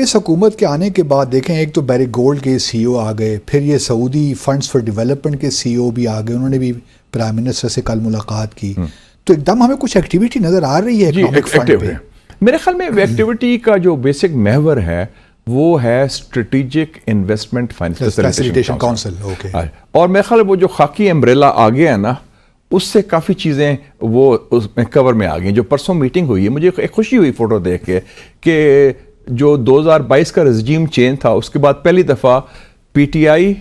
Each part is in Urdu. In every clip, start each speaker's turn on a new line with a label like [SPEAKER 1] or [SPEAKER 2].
[SPEAKER 1] اس حکومت کے آنے کے بعد دیکھیں، ایک تو بیرک گولڈ کے سی او آ گئے، پھر یہ سعودی فنڈز فار ڈیولپمنٹ کے سی او بھی آ گئے، انہوں نے بھی پرائم منسٹر سے کل ملاقات کی، تو ایک دم ہمیں کچھ ایکٹیویٹی نظر آ رہی ہے اکنامک فرنٹ پہ۔
[SPEAKER 2] میرے خیال میں ایکٹیویٹی کا جو بیسک محور ہے وہ ہے اسٹریٹجک انویسٹمنٹ
[SPEAKER 1] فیسیلیٹیشن کونسل،
[SPEAKER 2] اور میرے خیال وہ جو خاکی امبریلا آ گیا ہے نا، اس سے کافی چیزیں وہ اس میں کور میں آ گئی۔ جو پرسوں میٹنگ ہوئی ہے، مجھے ایک خوشی ہوئی فوٹو دیکھ کے کہ جو 2022 کا رجیم چینج تھا، اس کے بعد پہلی دفعہ پی ٹی آئی،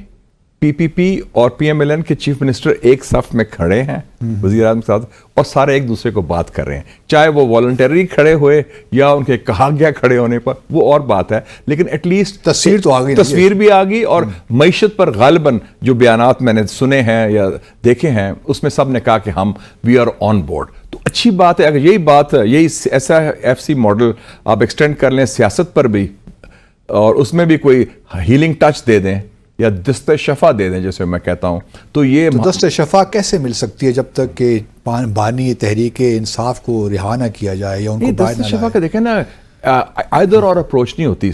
[SPEAKER 2] پی پی پی اور پی ایم ایل این کے چیف منسٹر ایک صف میں کھڑے ہیں وزیر اعظم کے ساتھ، اور سارے ایک دوسرے کو بات کر رہے ہیں، چاہے وہ والنٹری کھڑے ہوئے یا ان کے کہا گیا کھڑے ہونے پر، وہ اور بات ہے، لیکن ایٹ لیسٹ
[SPEAKER 1] تصویر تو آ گئی،
[SPEAKER 2] تصویر بھی آ گئی۔ اور معیشت پر غالباً جو بیانات میں نے سنے ہیں یا دیکھے ہیں، اس میں سب نے کہا کہ ہم وی آر آن بورڈ، تو اچھی بات ہے۔ اگر یہی بات ہے، یہی ایسا ایف سی ماڈل آپ ایکسٹینڈ کر لیں سیاست پر بھی، اور اس میں بھی کوئی ہیلنگ ٹچ دے دیں یا دست شفا دے دیں جیسے میں کہتا ہوں، تو یہ
[SPEAKER 1] دست شفا کیسے مل سکتی ہے جب تک کہ بانی تحریک انصاف کو رہا نہ کیا جائے یا ان کو باہر نہ لائے؟
[SPEAKER 2] دست شفا کا دیکھیں نا، آئدر اور اپروچ نہیں ہوتی۔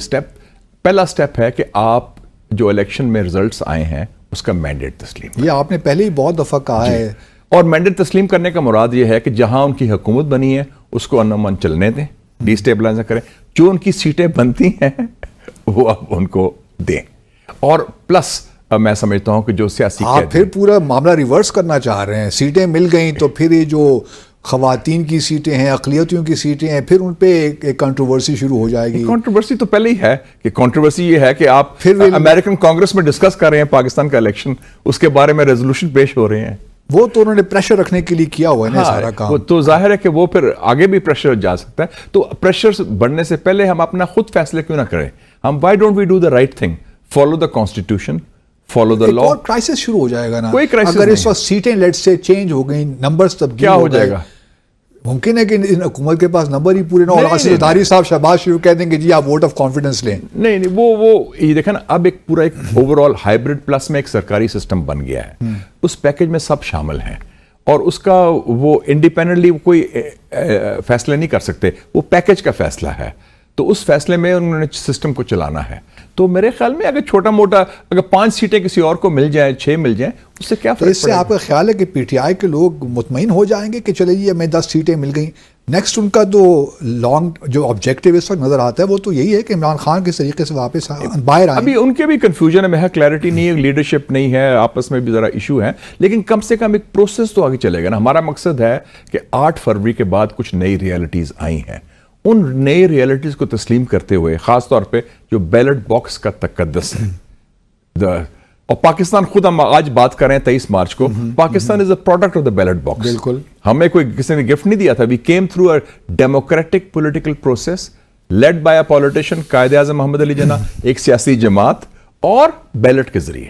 [SPEAKER 2] پہلا سٹیپ ہے کہ آپ جو الیکشن میں ریزلٹس آئے ہیں اس کا مینڈیٹ تسلیم،
[SPEAKER 1] یہ آپ نے پہلے ہی بہت دفعہ کہا ہے،
[SPEAKER 2] اور مینڈیٹ تسلیم کرنے کا مراد یہ ہے کہ جہاں ان کی حکومت بنی ہے اس کو امن چلنے دیں، ڈی اسٹیبلائز نہ کریں، جو ان کی سیٹیں بنتی ہیں وہ آپ ان کو دیں، اور پلس میں سمجھتا ہوں کہ جو سیاسی
[SPEAKER 1] آپ پھر پورا معاملہ ریورس کرنا چاہ رہے ہیں، سیٹیں مل گئیں تو پھر یہ جو خواتین کی سیٹیں ہیں، اقلیتوں کی سیٹیں ہیں، پھر ان پہ ایک کنٹروورسی شروع ہو جائے گی۔
[SPEAKER 2] کنٹروورسی تو پہلے ہی ہے کہ کنٹروورسی یہ ہے کہ آپ پھر امریکن کانگریس میں ڈسکس کر رہے ہیں پاکستان کا الیکشن، اس کے بارے میں ریزولوشن پیش ہو رہے ہیں،
[SPEAKER 1] وہ تو انہوں نے پریشر رکھنے کے لیے کیا ہوا ہے نا سارا کام،
[SPEAKER 2] تو ظاہر ہے کہ وہ پھر آگے بھی پریشر جا سکتا ہے۔ تو پریشر بڑھنے سے پہلے ہم اپنا خود فیصلے کیوں نہ کریں؟ ہم why don't we do the right thing, follow the constitution, follow the law.
[SPEAKER 1] اور کرائسس شروع ہو جائے گا نا،
[SPEAKER 2] کوئی کرائسس
[SPEAKER 1] اگر اس وقت سیٹیں لیٹ سے چینج ہو گئیں، نمبرز تبدیل
[SPEAKER 2] کیا ہو جائے گا؟
[SPEAKER 1] ممکن ہے کہ ان حکومت کے پاس نمبر ہی پورے نہ ہو، زرداری صاحب شہباز شریف کہہ دیں کہ جی آپ ووٹ آف کانفیڈنس لیں۔
[SPEAKER 2] نہیں وہ یہ دیکھیں نا، اب ایک پورا ایک اوور آل ہائیبرڈ پلس میں ایک سرکاری سسٹم بن گیا ہے، اس پیکج میں سب شامل ہیں، اور اس کا وہ انڈیپینڈنٹلی کوئی فیصلے نہیں کر سکتے، وہ پیکج کا فیصلہ ہے، تو اس فیصلے میں انہوں نے سسٹم کو چلانا ہے۔ تو میرے خیال میں اگر چھوٹا موٹا اگر 5 سیٹیں کسی اور کو مل جائیں، 6 مل جائیں، اس سے کیا فرق پڑے گا؟
[SPEAKER 1] اس سے آپ کا خیال ہے کہ پی ٹی آئی کے لوگ مطمئن ہو جائیں گے کہ چلے جی ہمیں 10 سیٹیں مل گئیں؟ نیکسٹ ان کا تو لانگ جو آبجیکٹیو اس وقت نظر آتا ہے وہ تو یہی ہے کہ عمران خان کس طریقے سے واپس باہر آئیں۔
[SPEAKER 2] ابھی ان کے بھی کنفیوژن ہے، میں کلیئرٹی نہیں ہے، لیڈرشپ نہیں ہے، آپس میں بھی ذرا ایشو ہے، لیکن کم سے کم ایک پروسیس تو آگے چلے گا نا۔ ہمارا مقصد ہے کہ 8 فروری کے بعد کچھ نئی ریئلٹیز آئی ہیں، ان نئی ریئلٹیز کو تسلیم کرتے ہوئے، خاص طور پہ جو بیلٹ باکس کا تقدس ہے، اور پاکستان خود، ہم آج بات کر رہے ہیں 23 مارچ کو، Pakistan is a product of the ballot box.
[SPEAKER 1] بالکل،
[SPEAKER 2] ہمیں کوئی کسی نے گفٹ نہیں دیا تھا، we came through a democratic political process led by a politician, Quaid Azam محمد علی جناح، ایک سیاسی جماعت، اور بیلٹ کے ذریعے۔